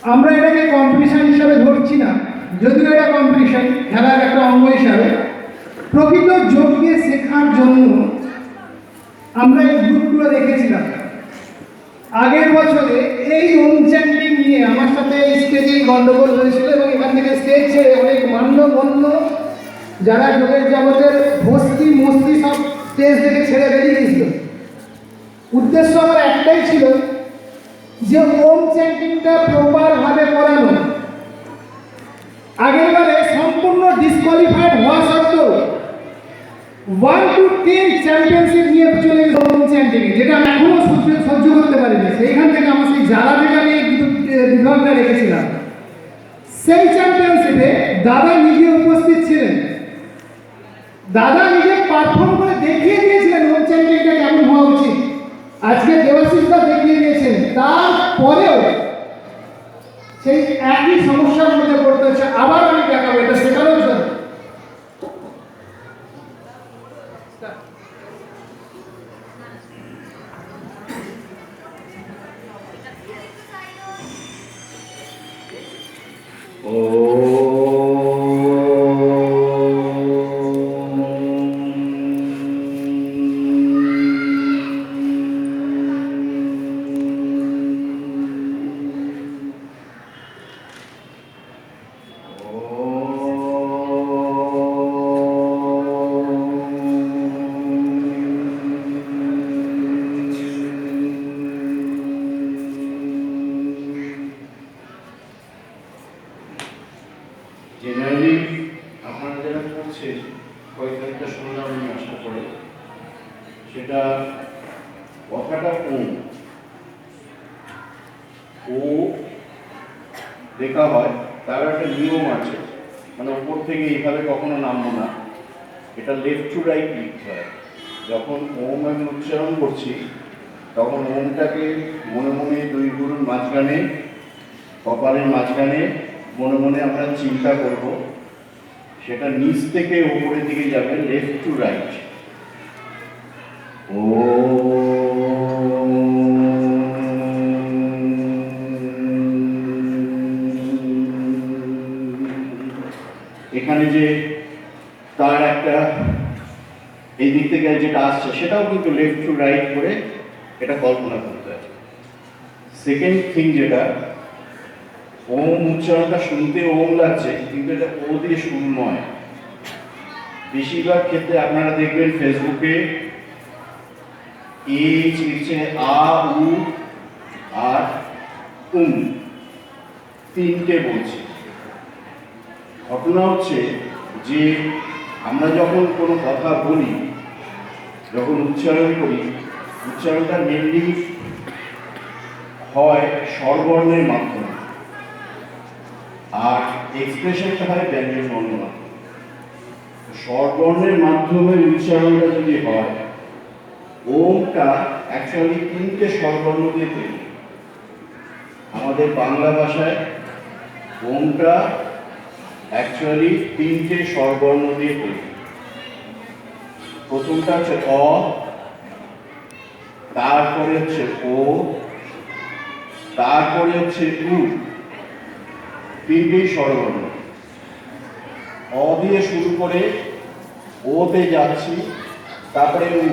আমরা এটাকে কম্পিটিশন হিসাবে ধরছি না, যদিও এটা কম্পিটিশন, খেলার একটা অঙ্গ হিসাবে। প্রকৃত যোগকে শেখার জন্য আমরা এই গ্রুপগুলো রেখেছিলাম। আগের বছরে এই ওম চ্যান্টিং নিয়ে আমার সাথে স্টেজেই গন্ডগোল হয়েছিল এবং এখান থেকে স্টেজ ছেড়ে অনেক মান্যগণ্য যারা যোগের জগতের ভস্তি মস্তি সব স্টেজ থেকে ছেড়ে বেরিয়ে গেছিল। উদ্দেশ্য আমার একটাই ছিল যে ওম চ্যান্টিংটা প্রপারভাবে করানো। আগেরবারে সম্পূর্ণ ডিসকোয়ালিফাইড হওয়া সত্ত্বেও 1 to 10 চ্যাম্পিয়নশিপ নিয়ে চলে গেল ওম চ্যান্টিং, যেটা আমি এখনো সহ্য করতে পারিনি। সেইখান থেকে আমার সেই জ্বালা থেকে আমি বিভাগটা রেখেছিলাম। সেই চ্যাম্পিয়নশিপে দাদা নিজে উপস্থিত ছিলেন, দাদা নিজে পারফর্ম করে দেখিয়ে দিয়েছিলেন ওম চ্যান্টিংটা কেমন হওয়া উচিত। আজকে দেবাশিসদা দেখিয়ে দিয়েছেন, তারপরেও সেই একই সমস্যার মধ্যে পড়তে হচ্ছে। আবার আমি দেখাবো, এটা শেখানোর জন্য। জেনারেলি আপনারা যারা করছেন কয়েকটা শুনলাম আমি আশা করে, সেটা কথাটা ও লেখা হয়, তার একটা নিয়ম আছে, মানে ওপর থেকে এইভাবে কখনো নামবো না, এটা লেফট টু রাইট লিখতে হয়। যখন ওম আমি উচ্চারণ করছি তখন ওমটাকে মনে মনে দুই গুরুর মাঝখানে, কপালের মাঝখানে মনে মনে আমরা চিন্তা করব, সেটা নিচ থেকে উপরের দিকে যাবে, লেফট টু রাইট। ও এখানে যে তার একটা এই দিক থেকে যেটা আসছে সেটাও কিন্তু লেফট টু রাইট করে এটা কল্পনা করতে হয়। সেকেন্ড থিং যেটা, ওম উচ্চারণটা শুনতে ওম লাগছে কিন্তু এটা ও দিয়ে শুরু নয়। বেশিরভাগ ক্ষেত্রে আপনারা দেখবেন ফেসবুকে এইচ লিখছে আ উ আর তিনটে বলছে। ঘটনা হচ্ছে যে আমরা যখন কোনো কথা বলি, যখন উচ্চারণ করি, উচ্চারণটা মেনলি হয় স্বরবর্ণের মাধ্যমে আর এক্সপ্রেশনটা হয় ব্যঞ্জন বর্ণের মাধ্যমে। স্বরবর্ণের মাধ্যমে উচ্চারণটা যদি হয়, ওমটা অ্যাকচুয়ালি তিনটে স্বরবর্ণ দিয়ে তৈরি। আমাদের বাংলা ভাষায় ওমটা অ্যাকচুয়ালি তিনটে স্বরবর্ণ দিয়ে তৈরি। প্রথমটা হচ্ছে অ, তারপরে হচ্ছে ও, তারপরে হচ্ছে উ, তিনটেই স্বরবর্ণ। অ দিয়ে শুরু করে ওতে যাচ্ছি, তারপরে উ।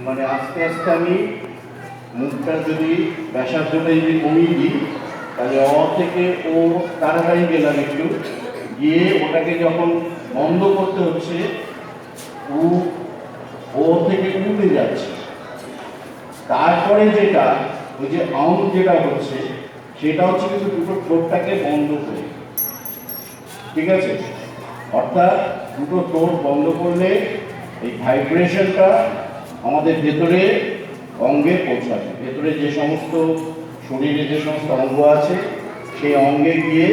মানে আস্তে আস্তে আমি মুখটা যদি ব্যাসার্ধটা যদি কমিয়ে দিই, তাহলে অ থেকে ও তাড়াতাড়ি গেলাম একটু, গিয়ে ওটাকে যখন বন্ধ করতে হচ্ছে উ, ও থেকে উঠে যাচ্ছে। তারপরে যেটা ওই যে যেটা হচ্ছে সেটা হচ্ছে কিন্তু দুটো ঠোঁটটাকে বন্ধ করে, ঠিক আছে? অর্থাৎ দুটো ঠোঁট বন্ধ করলে এই ভাইব্রেশনটা আমাদের ভেতরে অঙ্গে পৌঁছাবে। ভেতরে যে সমস্ত শরীরে যে সমস্ত অঙ্গ আছে সেই অঙ্গে গিয়ে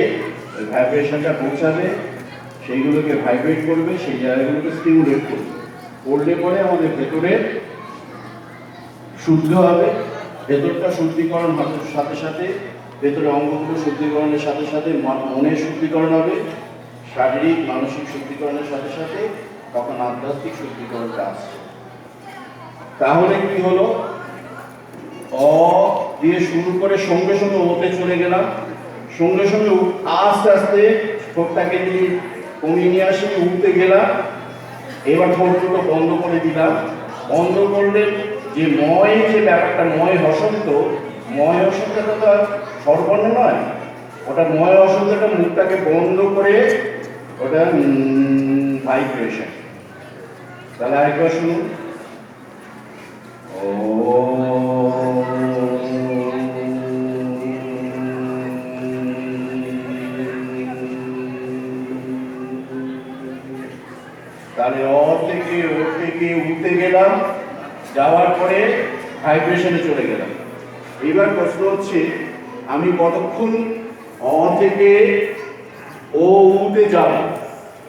ওই ভাইব্রেশনটা পৌঁছাবে, সেইগুলোকে ভাইব্রেট করবে, সেই জায়গাগুলোকে স্টিমুলেট করবে। করলে পরে আমাদের ভেতরে শুদ্ধ হবে, ভেতরটা শুদ্ধিকরণ হবে, সাথে সাথে ভেতরে অঙ্গগুলো শুদ্ধিকরণের সাথে সাথে মনের শুদ্ধিকরণ হবে, শারীরিক মানসিক শুদ্ধিকরণের সাথে সাথে তখন আধ্যাত্মিক শুদ্ধিকরণটা আসছে। তাহলে কি হলো, অ দিয়ে শুরু করে সঙ্গে সঙ্গে ওতে চলে গেলাম, সঙ্গে সঙ্গে আস্তে আস্তে ঠোঁটটাকে যদি কমিয়ে নিয়ে আসি উঠতে গেলাম, এবার ঠোঁট দুটো বন্ধ করে দিলাম। বন্ধ করলে যে ময়, যে ব্যাপারটা ময় হসন্ত, ময় হসন্তটা তো আর স্বরবর্ণ নয়, ওটা ময় হসন্তটা মুখটাকে বন্ধ করে ওটা ভাইব্রেশন। তাহলে আরেকবার শুনুন, তাহলে অ থেকে ও থেকে উঠতে গেলাম, যাওয়ার পরে ভাইব্রেশনে চলে গেলাম। এবার প্রশ্ন হচ্ছে আমি কতক্ষণ অ থেকে ও উঠে যাব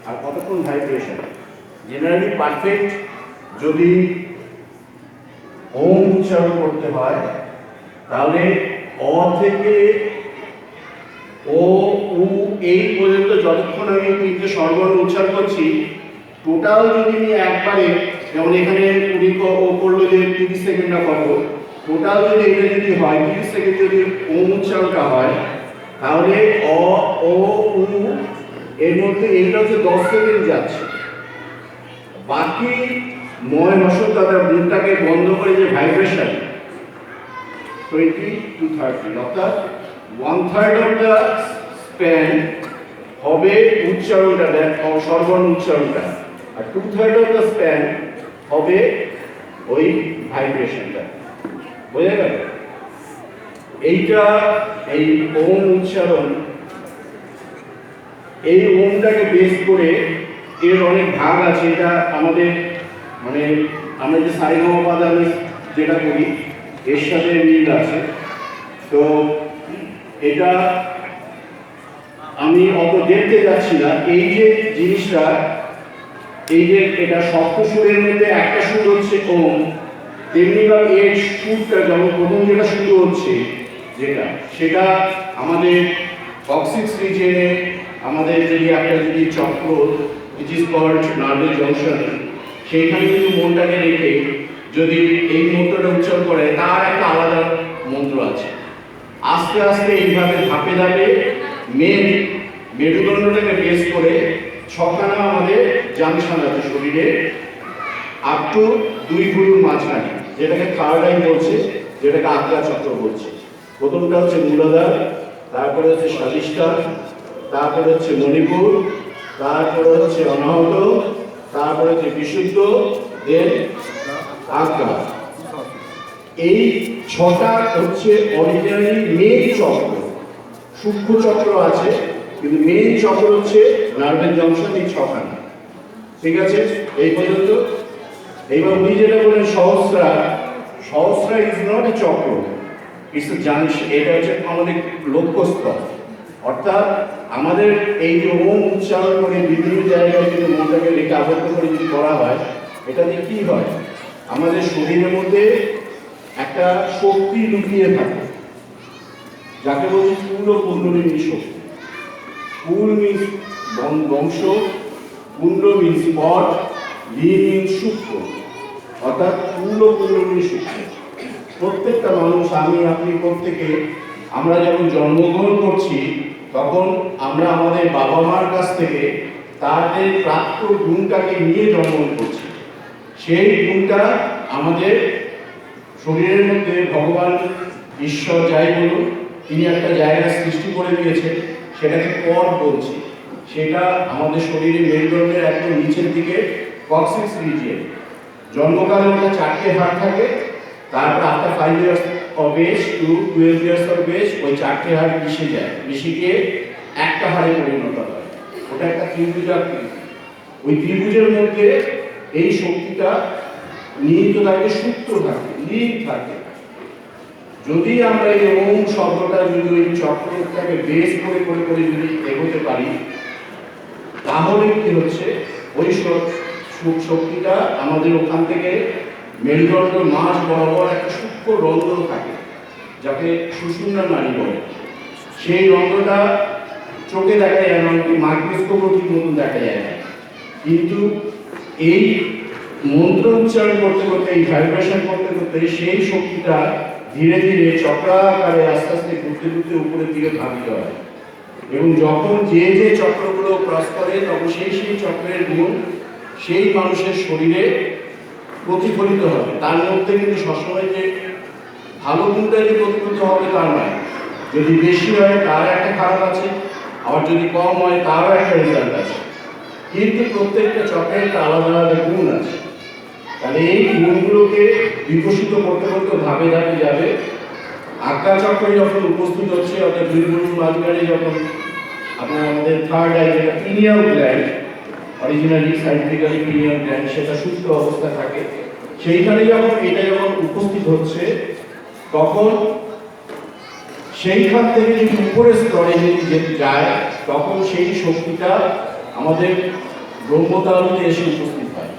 আর কতক্ষণ ভাইব্রেশন। জেনারেলি পারফেক্ট যদি ওম উচ্চারণ করতে হয় তাহলে অ থেকে ও উ এই পর্যন্ত যতক্ষণ আমি তিনটে স্বরবর্ণ উচ্চারণ করছি, টোটাল যদি আমি একবারে, যেমন এখানে উনি ও করলো যে 30 সেকেন্ড না কত, টোটাল যদি এটা যদি হয় 30 সেকেন্ড যদি ওম উচ্চারণটা হয়, তাহলে অ ও উ এর মধ্যে এইটা হচ্ছে 10 সেকেন্ড যাচ্ছে। বাকি ময় হসন্ত মুখটাকে বন্ধ করে যে ভাইব্রেশন 20 to 30, অর্থাৎ 1/3 অফ দ্য স্প্যান হবে উচ্চারণটা, স্বরবর্ণ উচ্চারণটা, আর 2/3 অফ দ্য স্প্যান হবে ওই ভাইব্রেশনটা। বোঝা গেল? এইটা এই ওম উচ্চারণ, এই ওমটাকে বেস করে এর অনেক ভাগ আছে। এটা আমাদের মানে আমরা যে সারেগামাপাধা যেটা করি এর সাথে মিল আছে। তো এটা আমি অত দেখতে যাচ্ছি না। এই যে জিনিসটা, এই যে এটা সপ্ত সুরের মধ্যে একটা সুর হচ্ছে ওম, তেমনি এর সুরটা যেমন প্রথম যেটা শুরু হচ্ছে যেটা, সেটা আমাদের কক্সিক্স রিজিয়নে আমাদের যদি একটা যদি চক্র which is called nervous junction, সেইখানে কিন্তু মনটাকে রেখে যদি এই মন্ত্রটা উচ্চারণ করে তার একটা আলাদা মন্ত্র আছে। আস্তে আস্তে এইভাবে ধাপে ধাপে মেরুদণ্ডটাকে বেস করে ছখানা আমাদের জাংশন আছে শরীরে, আপ টু 2 ভুরুর মাঝখানে, যেটাকে থার্ড আই বলছে, যেটাকে আজ্ঞা চক্র বলছে। প্রথমটা হচ্ছে মূলাধার, তারপরে হচ্ছে স্বাধিষ্ঠান, তারপরে হচ্ছে মণিপুর, তারপরে হচ্ছে অনাহত, তারপরে হচ্ছে বিশুদ্ধ, দেন আজ্ঞা। এই ছটা হচ্ছে অরিজিনালি মেইন চক্র। সূক্ষ্ম চক্র আছে কিন্তু মেইন চক্র হচ্ছে নার্ভাস জংশন, এই ছখানা। ঠিক আছে, এই পর্যন্ত। এইবার উনি যেটা বলেন সহস্রা, সহস্রা ইজ নট এ চক্র, ইটস এ জাংশন। এটা হচ্ছে আমাদের লক্ষ্যস্থল। অর্থাৎ আমাদের এই যে ওম উচ্চারণ করে বিভিন্ন জায়গায় যদি মনটাকে রেখে আবদ্ধ করে যদি করা হয়, এটা দিয়ে কি হয়, আমাদের শরীরের মধ্যে একটা শক্তি লুকিয়ে থাকে, যাকে বলছি স্থূল কুণ্ডলিনী শক্তি। কুল মিন্স বংশ, কুণ্ড মিন্স পট, লি মিন্স সূক্ষ্ম, অর্থাৎ স্থূল কুণ্ডলিনী শক্তি। প্রত্যেকটা মানুষ, আমি আপনি প্রত্যেকে, আমরা যখন জন্মগ্রহণ করছি তখন আমরা আমাদের বাবা মার কাছ থেকে তাদের প্রাপ্ত গুণটাকে নিয়ে জন্মগ্রহণ করছি। সেই গুণটা আমাদের শরীরের মধ্যে ভগবান ঈশ্বর যাই বলুন, তিনি একটা জায়গা সৃষ্টি করে দিয়েছেন, সেটাকে পট বলছি। সেটা আমাদের শরীরে মেরুদণ্ডের একদম নিচের দিকে কক্সিক্স রিজিয়ন। জন্মকালে ওটা 4টে হাড় থাকে, তারপর after 5 years of age to 12 years of age ওই 4টে হাড় মিশে যায়, মিশে গিয়ে একটা হাড়ে পরিণত হয়। ওটা একটা ত্রিভুজাকৃতি। ওই ত্রিভুজের মধ্যে এই শক্তিটা নিহিত থাকে, সুপ্ত থাকে, লীন থাকে। যদি আমরা এই ওম শব্দটা যদি ওই চক্রটাকে বেস করে করে করে যদি এগোতে পারি, তাহলে কি হচ্ছে, ওই শক্তিটা আমাদের ওখান থেকে মেরুদণ্ড মাঝ বরাবর একটা সূক্ষ্ম রন্ধ্র থাকে, যাকে সুষুম্না নাড়ি বলে। সেই রন্ধ্রটা চোখে দেখা যায় না, মাইক্রোস্কোপও ঠিক মতন দেখা যায় না, কিন্তু এই মন্ত্র উচ্চারণ করতে করতে, এই ভাইব্রেশন করতে করতে সেই শক্তিটা ধীরে ধীরে চক্রাকারে আস্তে আস্তে ঘুরতে ঘুরতে উপরের দিকে ধাবিত হয়। এবং যখন যে যে চক্রগুলো ক্রস করে তখন সেই সেই চক্রের গুণ সেই মানুষের শরীরে প্রতিফলিত হবে। তার মধ্যে কিন্তু সবসময় যে ভালো গুণটা যে প্রতিফলিত হবে তা নয়। যদি বেশি হয় তার একটা খারাপ আছে, আবার যদি কম হয় তারও একটা রেজাল্ট আছে। কিন্তু প্রত্যেকটা চক্রের একটা আলাদা আলাদা গুণ আছে। তাহলে এই গুণগুলোকে বিকশিত করতে করতে ধাপে ধাপে যাবে। আজ্ঞা চক্র যখন উপস্থিত হচ্ছে, অর্থাৎ দুই গুরুর মাঝখানে যখন আপনার আমাদের থার্ড আই যেটা pineal gland, originally scientifically pineal gland, সেটা সুস্থ অবস্থায় থাকে। সেইখানে যখন এটা যখন উপস্থিত হচ্ছে তখন সেইখান থেকে যদি উপরের স্তরে যদি যায় তখন সেই শক্তিটা আমাদের ব্রহ্মতালুতে এসে উপস্থিত হয়।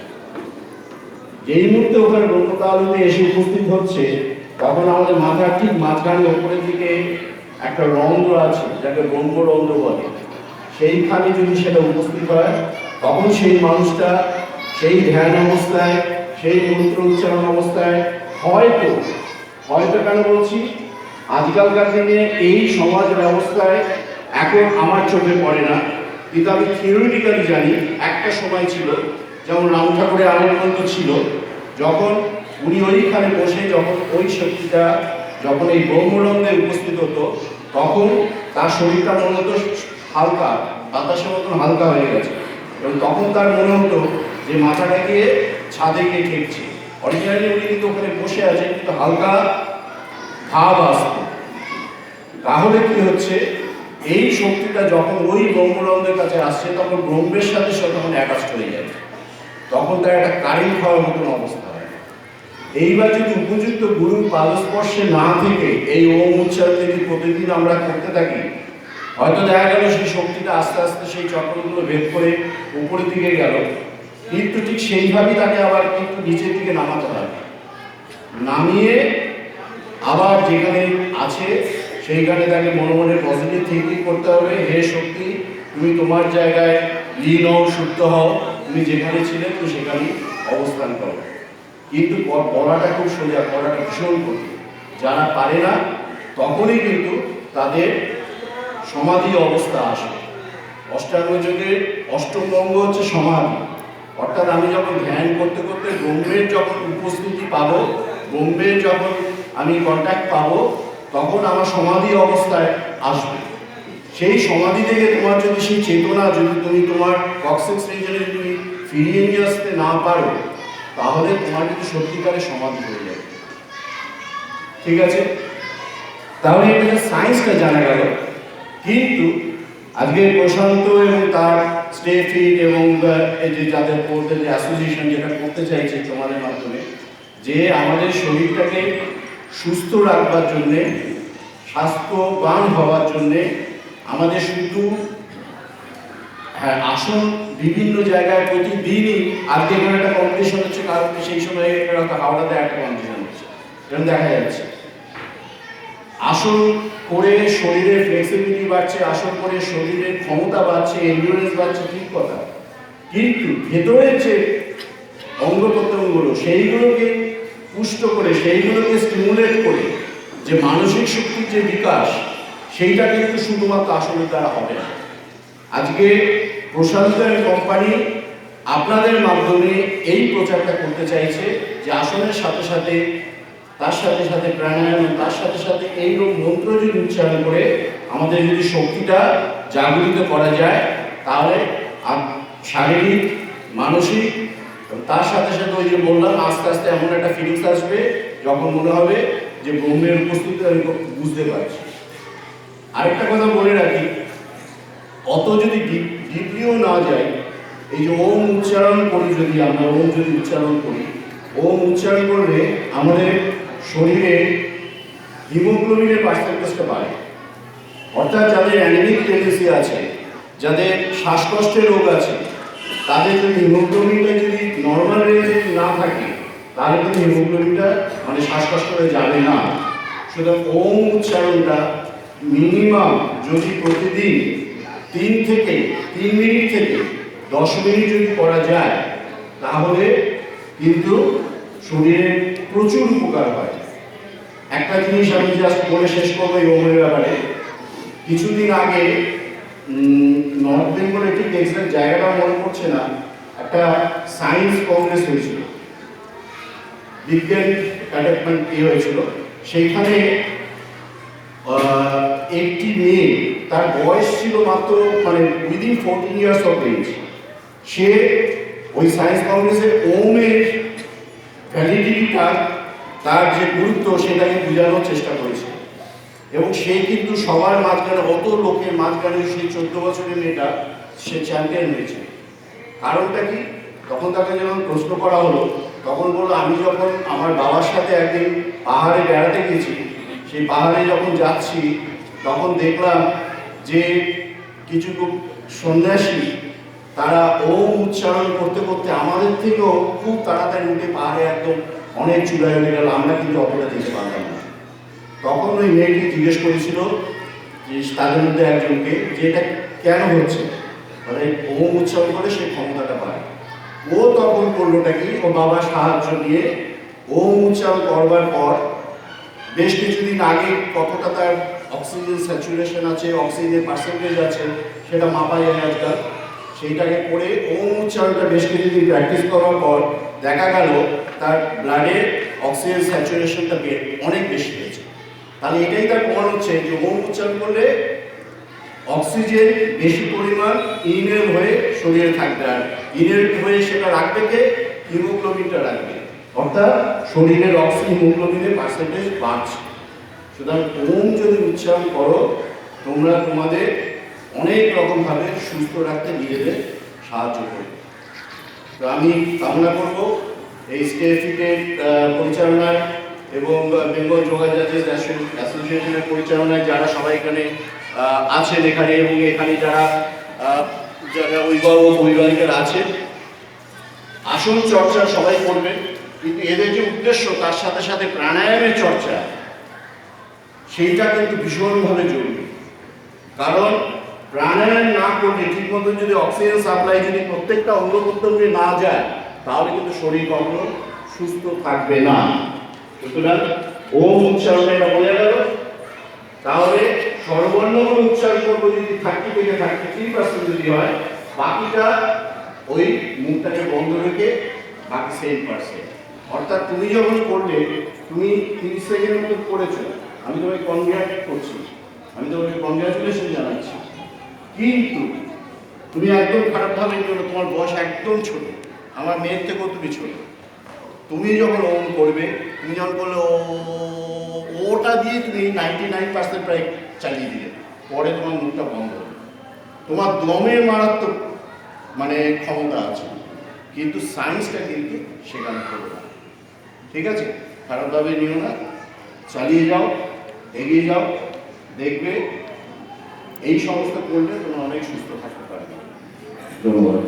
যেই মুহূর্তে ওখানে ব্রহ্মতালুতে এসে উপস্থিত হচ্ছে তখন আমাদের মাথার ঠিক মাঝখানে ওপরের দিকে একটা রন্ধ্র আছে, যাকে ব্রহ্মরন্ধ্র বলে। সেইখানে যদি সেটা উপস্থিত হয় তখন সেই মানুষটা সেই ধ্যান অবস্থায়, সেই মন্ত্র উচ্চারণ অবস্থায় হয়তো হয়তো কেন বলছি, আজকালকার দিনে এই সমাজ ব্যবস্থায় এখন আমার চোখে পড়ে না, কিন্তু আমি থিওরিটিক্যালি জানি একটা সময় ছিল, যেমন রাম ঠাকুরের আমল পর্যন্ত ছিল, যখন উনি ওইখানে বসে যখন ওই শক্তিটা যখন এই ব্রহ্মরন্ধ্রে উপস্থিত হতো তখন তার শরীরটা মনে হতো হালকা, বাতাসের মতন হালকা হয়ে গেছে। এবং তখন তার মনে হতো যে মাথাটা গিয়ে ছাদে গিয়ে ঠেকছে। অরিজিনালি উনি কিন্তু ওখানে বসে আছেন, কিন্তু হালকা ভাব আসতো। তাহলে কি হচ্ছে, এই শক্তিটা যখন ওই ব্রহ্মরন্ধ্রের কাছে আসছে তখন ব্রহ্মের সাথে সাথে তখন অ্যাটাচড হয়ে যায়, তখন তার একটা কারেন্ট হওয়ার মতন অবস্থা হয়। এইবার যদি উপযুক্ত গুরুর পাদস্পর্শে না থেকে এই ওম উচ্চারণ যদি প্রতিদিন আমরা করতে থাকি, হয়তো দেখা গেল সেই শক্তিটা আস্তে আস্তে সেই চক্রগুলো ভেদ করে উপরের দিকে গেল, কিন্তু ঠিক সেইভাবেই তাকে আবার কিন্তু নিচের দিকে নামাতে হবে। নামিয়ে আবার যেখানে আছে সেইখানে তাকে মনে মনে পজিটিভ থিঙ্কিং করতে হবে, হে শক্তি তুমি তোমার জায়গায় লীন হও, শুদ্ধ হও, তুমি যেখানে ছিলে তুমি সেখানেই অবস্থান করো। কিন্তু পড়াটা খুব সোজা, পড়াটা ভীষণ কঠিন। যারা পারে না তখনই কিন্তু তাদের সমাধি অবস্থা আসে। অষ্টাঙ্গ যোগের অষ্টম অঙ্গ হচ্ছে সমাধি, অর্থাৎ আমি যখন ধ্যান করতে করতে ব্রহ্মের যখন উপস্থিতি পাবো, ব্রহ্মের যখন আমি কন্ট্যাক্ট পাবো, তখন আমার সমাধি অবস্থায় আসবে। সেই সমাধি থেকে তোমার যদি সেই চেতনা যদি তুমি তোমার কক্সিক্স রিজনে তুমি ফিরিয়ে নিয়ে আসতে না পারো, তাহলে তোমার কিন্তু সত্যিকারের সমাধি হয়ে যাবে। ঠিক আছে, তাহলে এটা সায়েন্সটা জানা গেল। কিন্তু আজকে প্রশান্ত এবং তার স্টে ফিট এবং এই যে যাদের পড়তে যে অ্যাসোসিয়েশন যেটা করতে চাইছে তোমাদের মাধ্যমে, যে আমাদের শরীরটাকে সুস্থ রাখবার জন্যে, স্বাস্থ্যবান হওয়ার জন্যে আমাদের শুধু আসন বিভিন্ন জায়গায় প্রতিদিনই, আজকে এখানে একটা কম্পিটিশন হচ্ছে, কারণ সেই সময় হাওড়াতে একটা কম্পিটিশন হচ্ছে, এরকম দেখা যাচ্ছে। আসন করে শরীরের ফ্লেক্সিবিলিটি বাড়ছে, আসন করে শরীরের ক্ষমতা বাড়ছে, এন্ডুরেন্স বাড়ছে, ঠিক কথা। কিন্তু ভেতরের যে অঙ্গ প্রত্যঙ্গগুলো সেইগুলোকে পুষ্ট করে, সেইগুলোকে স্টিমুলেট করে যে মানসিক শক্তির যে বিকাশ, সেইটা কিন্তু শুধুমাত্র আসনের দ্বারা হবে না। আজকে প্রশান্ত কোম্পানি আপনাদের মাধ্যমে এই প্রচারটা করতে চাইছে যে আসনের সাথে সাথে, তার সাথে সাথে প্রাণায়াম, তার সাথে সাথে এইরকম মন্ত্র যদি উচ্চারণ করে আমাদের যদি শক্তিটা জাগরিত করা যায়, তাহলে শারীরিক, মানসিক, তার সাথে সাথে ওই যে বললাম আস্তে আস্তে এমন একটা ফিলিংস আসবে যখন মনে হবে যে ব্রহ্মের উপস্থিতি আমি বুঝতে পারছি। আরেকটা কথা বলে রাখি, অত যদি ডিপলিও না যায়, এই যে ওম উচ্চারণ করি, যদি আমরা ওম যদি উচ্চারণ করি, ওম উচ্চারণ করলে আমাদের শরীরে হিমোগ্লোবিনের পার্সেন্টেজটা বাড়ে। অর্থাৎ যাদের অ্যানিমিক টেন্ডেন্সি আছে, যাদের শ্বাসকষ্টের রোগ আছে, তাদের যদি হিমোগ্লোবিনটা যদি নর্মাল রেঞ্জে না থাকে, তাহলে কিন্তু হিমোগ্লোবিনটা মানে শ্বাসকষ্ট হয়ে যাবে না। সুতরাং ওম উচ্চারণটা মিনিমাম যদি প্রতিদিন 3 মিনিট থেকে 10 মিনিট যদি করা যায়, তাহলে কিন্তু শরীরের প্রচুর উপকার হয়। একটা জিনিস আমি জাস্ট বলে শেষ করবো এই ওমের ব্যাপারে। কিছুদিন আগে নর্থ বেঙ্গলে ঠিক এক্সাক্ট জায়গাটা মনে পড়ছে না, একটা সায়েন্স কংগ্রেস হয়েছিল, বিজ্ঞান অ্যাটাকমেন্ট হয়েছিল। সেইখানে একটি মেয়ে, তার বয়স ছিল মাত্র মানে উইদিন 14 ইয়ার্স অফ এজ, সে ওই সায়েন্স কংগ্রেসের ওমের ভ্যালিডিটিটা, তার যে গুরুত্ব সেটাকে বোঝানোর চেষ্টা করেছে। এবং সে কিন্তু সবার মাঝখানে, অত লোকের মাঝখানে সেই 14 বছরের মেয়েটা সে চ্যাম্পিয়ন হয়েছে। কারণটা কি? তখন তাকে যখন প্রশ্ন করা হলো, তখন বললো, আমি যখন আমার বাবার সাথে একদিন পাহাড়ে বেড়াতে গেছি, সেই পাহাড়ে যখন যাচ্ছি তখন দেখলাম যে কিছু সন্ন্যাসী তারা ওম উচ্চারণ করতে করতে আমাদের থেকেও খুব তাড়াতাড়ি উঠে পাহাড়ে একদম অনেক চূড়ায় উঠে গেল, আমরা কিন্তু অতটা যেতে পারলাম না। তখন ওই মেয়েটি জিজ্ঞেস করেছিল যে তাদের মধ্যে একজনকে, যে এটা কেন হচ্ছে, মানে ওম উচ্চারণ করে সেই ক্ষমতাটা পায়। ও তখন করলোটা কি, ও বাবার সাহায্য নিয়ে ওম উচ্চারণ করবার পর বেশ কিছুদিন আগে কতটা তার অক্সিজেন স্যাচুরেশন আছে, অক্সিজেনের পার্সেন্টেজ আছে, সেটা মাপা যায় আজকাল। সেইটাকে করে ওম উচ্চারণটা বেশ কিছুদিন প্র্যাকটিস করার পর দেখা গেল তার ব্লাডের অক্সিজেন স্যাচুরেশনটা অনেক বেশি হয়েছে। তাহলে এটাই তার প্রমাণ হচ্ছে যে ওম উচ্চারণ করলে অক্সিজেন বেশি পরিমাণ ইনহেল হয়ে শরীরে থাকবে, আর ইনহেল হয়ে সেটা রাখবে কে? হিমোগ্লোবিনটা রাখবে, অর্থাৎ শরীরের হিমোগ্লোবিনের পার্সেন্টেজ বাড়ছে। সুতরাং ওম যদি উচ্চারণ করো, তোমরা তোমাদের অনেক রকমভাবে সুস্থ রাখতে নিজেদের সাহায্য করবে। তো আমি কামনা করব এই স্টে ফিটের পরিচালনায় এবং বেঙ্গল যোগা জাজেস অ্যাসোসিয়েশনের পরিচালনায় যারা সবাই এখানে আছেন এখানে, এবং এখানে যারা যারা অভিভাবক অভিভাবিকারা আছেন, আসন চর্চা সবাই করবেন, কিন্তু এদের যে উদ্দেশ্য তার সাথে সাথে প্রাণায়ামের চর্চা, সেইটা কিন্তু ভীষণভাবে জরুরি। কারণ প্রাণায়াম না করলে, ঠিক মতো যদি অক্সিজেন সাপ্লাই যদি প্রত্যেকটা অঙ্গ প্রত্যঙ্গে না যায়, তাহলে কিন্তু শরীর কখনো সুস্থ থাকবে না। সুতরাং ওম উচ্চারণে এটা বোঝা গেল। তাহলে সর্বর্ণগুলো উচ্চারণ করবো যদি 30 থেকে 33% যদি হয়, বাকিটা ওই মুখটাকে বন্ধ রেখে বাকি 7%। অর্থাৎ তুমি যখন করলে, তুমি 30 সেকেন্ডের মতো করেছো, আমি তোমাকে কনগ্রাচুলেট করছি, আমি তোমাকে কনগ্রাচুলেশন জানাচ্ছি। কিন্তু তুমি একদম খারাপভাবে নিও না, তোমার বয়স একদম ছোট, আমার মেয়ের থেকেও তুমি ছোট। তুমি যখন ওম করবে, তুমি যখন করলে ওটা দিয়ে তুমি 99% প্রায় চালিয়ে দিলে, পরে তোমার মুখটা বন্ধ হবে। তোমার দমের মারাত্মক মানে ক্ষমতা আছে, কিন্তু সায়েন্সটা কিন্তু শেখানো হবে না। ঠিক আছে? খারাপভাবে নিও না, চালিয়ে যাও, এগিয়ে যাও, দেখবে এই সমস্ত করলে তোমরা অনেক সুস্থ থাকতে পারবে। ধন্যবাদ।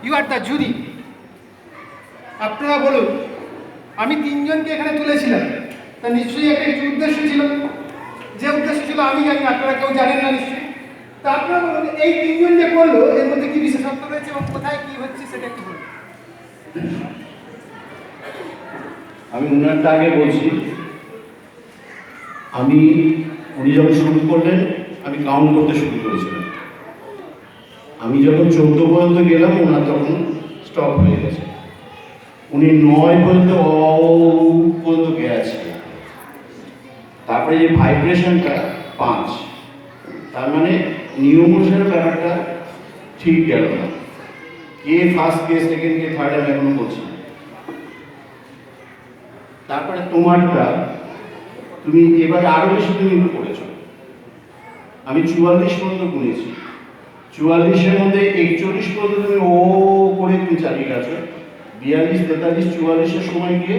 You are the jury. আপনারা বলুন, আমি তিনজনকে এখানে তুলেছিলাম, তা নিশ্চয়ই একটা কিছু উদ্দেশ্য ছিল। যে উদ্দেশ্য ছিল আমি জানি, আপনারা কেউ জানেন না নিশ্চয়ই। তা আপনারা বলুন, এই তিনজন যে করলো এর মধ্যে কি বিশেষত্ব রয়েছে এবং কোথায় কি হচ্ছে সেটা একটু বলুন। আমি উনারটা আগে বলছি। উনি যখন শুরু করলেন আমি কাউন্ট করতে শুরু করেছিলাম। আমি যখন 14 পর্যন্ত গেলাম ওনার তখন স্টপ হয়ে গেছে। উনি 9 পর্যন্ত পর্যন্ত গেছে। তারপরে যে ভাইব্রেশনটা 5, তার মানে নিয়ম অনুসারে ব্যাপারটা ঠিক গেল না। কে ফার্স্ট, কে সেকেন্ড, কে থার্ড আমি এখনো বলছি না। তারপরে তোমারটা তুমি এবারে আরো বেশি তুমি করেছো। আমি 44 পর্যন্ত গুনেছি। 44-এর মধ্যে 41 পর্যন্ত তুমি ও করে তুমি চালিয়ে গেছো। 42, 43, 44-এর সময় গিয়ে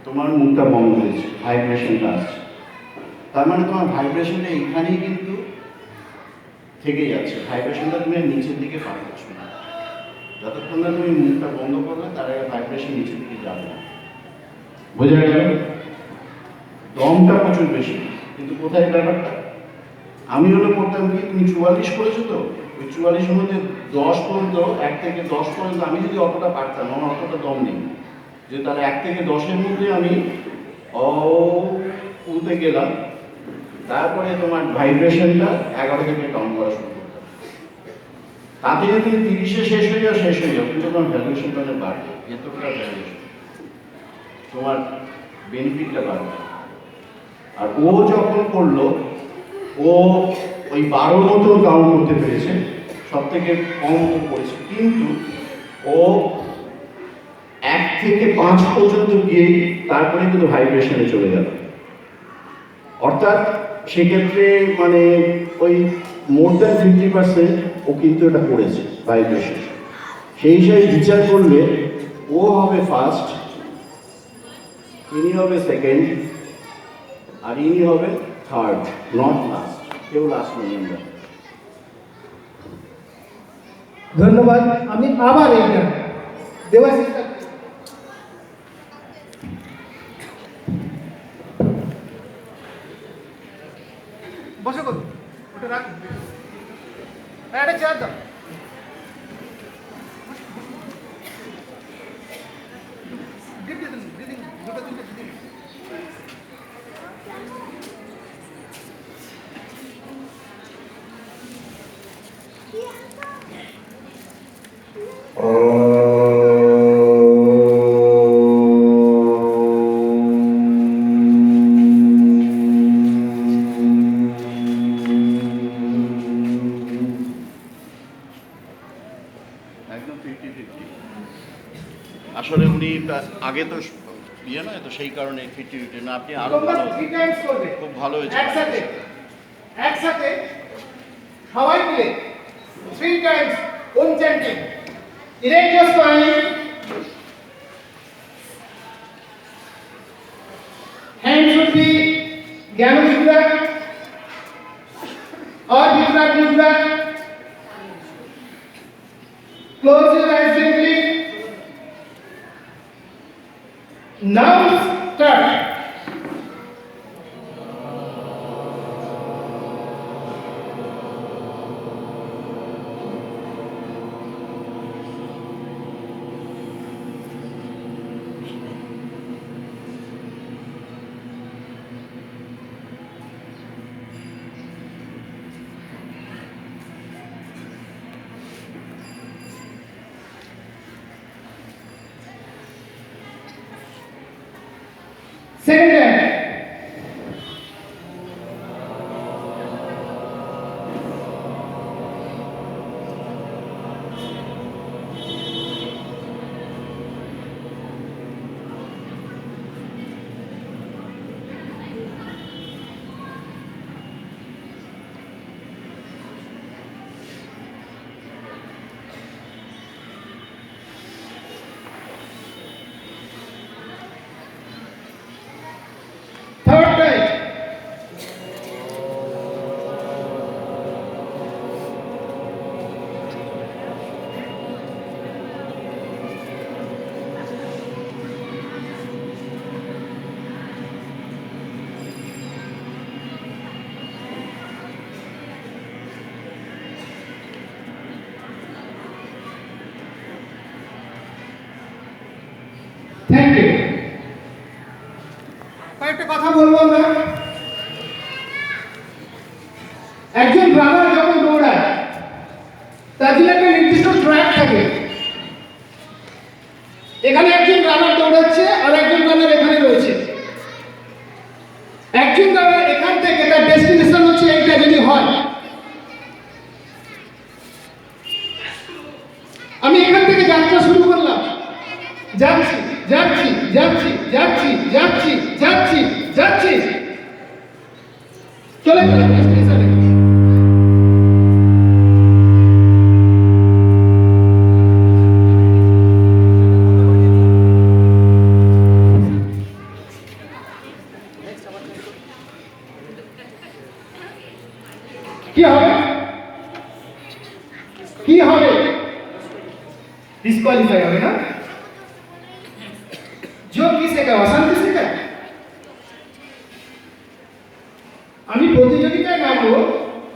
তোমার মুখটা বন্ধ হয়েছে, ভাইব্রেশনটা আসছে। তার মানে তোমার ভাইব্রেশনটা এখানেই কিন্তু থেকে যাচ্ছে। ভাইব্রেশনটা তুমি নিচের দিকে পাঠাচ্ছ না। যতক্ষণ না তুমি মুখটা বন্ধ করবে তার আগে ভাইব্রেশন নিচের দিকে যাবে না। বোঝা গেল? দমটা প্রচুর বেশি, কিন্তু কোথায় ব্যাপারটা? আমি করতাম কি, তুমি 44 করেছো তো, ওই 44-এর মধ্যে 10 পর্যন্ত, 1 থেকে 10 পর্যন্ত আমি যদি অতটা পারতাম, আমার অতটা দম নেই যে তার 1 থেকে 10-এর মধ্যে আমি উঠতে গেলাম। তারপরে তোমার ভাইব্রেশনটা 11 থেকে কাউন্ট করা শুরু করতাম। তাতে যদি তুমি 30-এ শেষ হয়ে যাও, কিন্তু তোমার ভ্যালুয়েশনটা অনেক বাড়বে। এতটা ভ্যালুয়েশন তোমার বেনিফিটটা বাড়বে। আর ও যখন করলো, ও ওই 12 মতো কাউন্ট করতে পেরেছে, সব থেকে কম করেছে, কিন্তু ও 1 থেকে 5 পর্যন্ত গিয়ে তারপরে কিন্তু ভাইব্রেশনে চলে গেল। অর্থাৎ সেক্ষেত্রে মানে ওই মোর দ্যান 50% ও কিন্তু এটা করেছে ভাইব্রেশন। সেই হিসাবে বিচার করলে ও হবে ফার্স্ট, ইনি হবে সেকেন্ড, আর ইনি হবে থার্ড, নট লাস্ট। কেউ লাস্ট নেই আমরা। ধন্যবাদ। আমি আবার এটা দেওয়ার চেষ্টা করি। বসে করুন, ওটা রাখুন, একটা চেয়ার দাও। দুটো তিনটে দিন। একদম 50-50। আসলে উনি আগে তো ইয়ে নয় তো, সেই কারণে 50-50 না। আপনি আরো তোমরা ভালো, 3 টাইমস করবে, খুব ভালো হয়েছে। একসাথে সবাই মিলে 3 Times Om chanting. Erect your spine. Hands should be Gyanu Mudra or Vikrant Mudra. Close your eyes gently. Now start. Thank you. কয়েকটা কথা বলবো আমরা। একজন রানার যখন দৌড়ায় তার জন্য একটা নির্দিষ্ট ট্র্যাক থাকে। এখানে একজন রানার দৌড়াচ্ছে আর একজন রানার এখানে রয়েছে। একজন রানার এখান থেকে তার ডেস্টিনেশন হচ্ছে এইটা যদি হয়, আমি এখান থেকে যাত্রা শুরু করলাম, যাচ্ছি যাচ্ছি যাচ্ছি যাচ্ছি যাচ্ছি যাচ্ছি যাচ্ছি, চলে গেলাম ডেস্টিনেশনে। কি হবে? কি হবে? डिस्क्वालीफाई হবে না? जो किसे का অশান্তি শেখায়? আমি প্রতিযোগিতায় নামবো,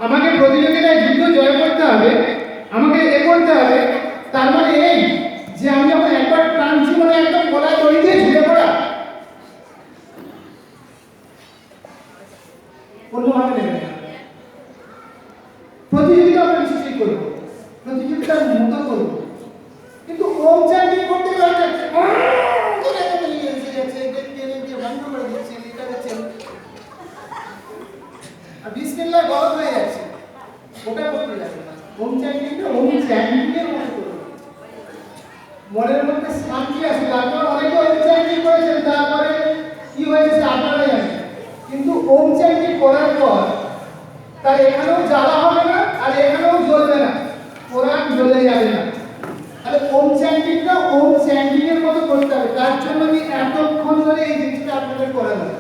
আমাকে প্রতিযোগিতায় যুদ্ধ জয় করতে হবে, আমাকে এ করতে হবে, তার মানে এই যে আমি যখন একবার টানছি মানে একদম গলায় দড়ি দিয়ে ঝুলে পড়া, অন্যভাবে নেবে না। প্রতিযোগিতা আমরা নিশ্চয়ই করবো, প্রতিযোগিতার মতো করবো, কিন্তু ওম চ্যান্টিং করতে গেলে বিসমিল্লাহ গলত হয়ে যাচ্ছে, ওটা করতে যাবে না। ওম চ্যান্টিংটা ওম চ্যান্টিংয়ের মতো করবে, মনের মধ্যে শান্তি আসে। তারপর অনেকে ওম চ্যান্টিং করেছেন, তারপরে কি হয়েছে আপনারা জানেন, কিন্তু ওম চ্যান্টিং করার পর তার এখানেও জ্বালা হবে না আর এখানেও জ্বলবে না, কোরআন জ্বলে যাবে না। তাহলে ওম চ্যান্টিংটা ওম চ্যান্টিং এর মতো করতে হবে। তার জন্য আমি এতক্ষণ ধরে এই জিনিসটা আপনাদের করালাম।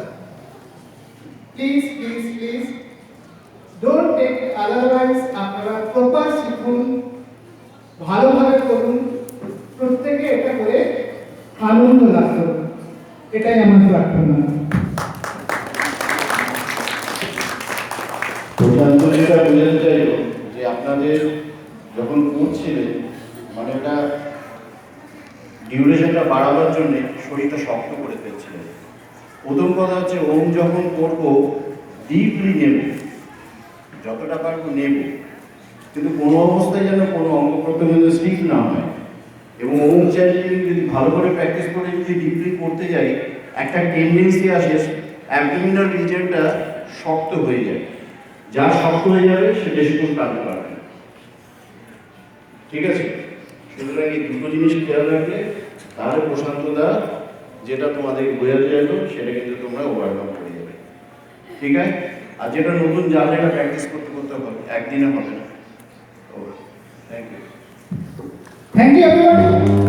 Please please please don't take otherwise, আপনারা প্রপার শিখুন, ভালোভাবে করুন, প্রত্যেকে এটা করে আনন্দ লাভ করুন, এটাই আমার প্রার্থনা। প্রশান্ত যেটা বোঝাতে চাইল যে আপনাদের যখন করছিলেন মানে ওটা ডিউরেশনটা বাড়াবার জন্য শরীরটা শক্ত করে ফেলছিলেন। প্রথম কথা হচ্ছে ওম যখন করবো ডিপলি নেব, যতটা পারবো নেব, কিন্তু কোনো অবস্থায় যেন কোনো অঙ্গ প্রত্যঙ্গ স্টিফ না হয়। এবং ওম চ্যান্টিং যদি ভালো করে প্র্যাকটিস করে যদি ডিপলি করতে যাই, একটা টেন্ডেন্সি আসে অ্যাবডোমিনাল রিজনটা শক্ত হয়ে যায়, যা শক্ত হয়ে যাবে সে বেশিক্ষণ টানতে পারবে না। ঠিক আছে, সুতরাং এই দুটো জিনিস খেয়াল রাখলে তাহলে প্রশান্তদা যেটা তোমাদের বোঝাতে চাইলো সেটা কিন্তু তোমরা ওভারকাম করে যাবে। ঠিক আছে, আর যেটা নতুন জানলে এটা প্র্যাকটিস করতে করতে হবে, একদিনে হবে না। Thank you. Thank you everybody.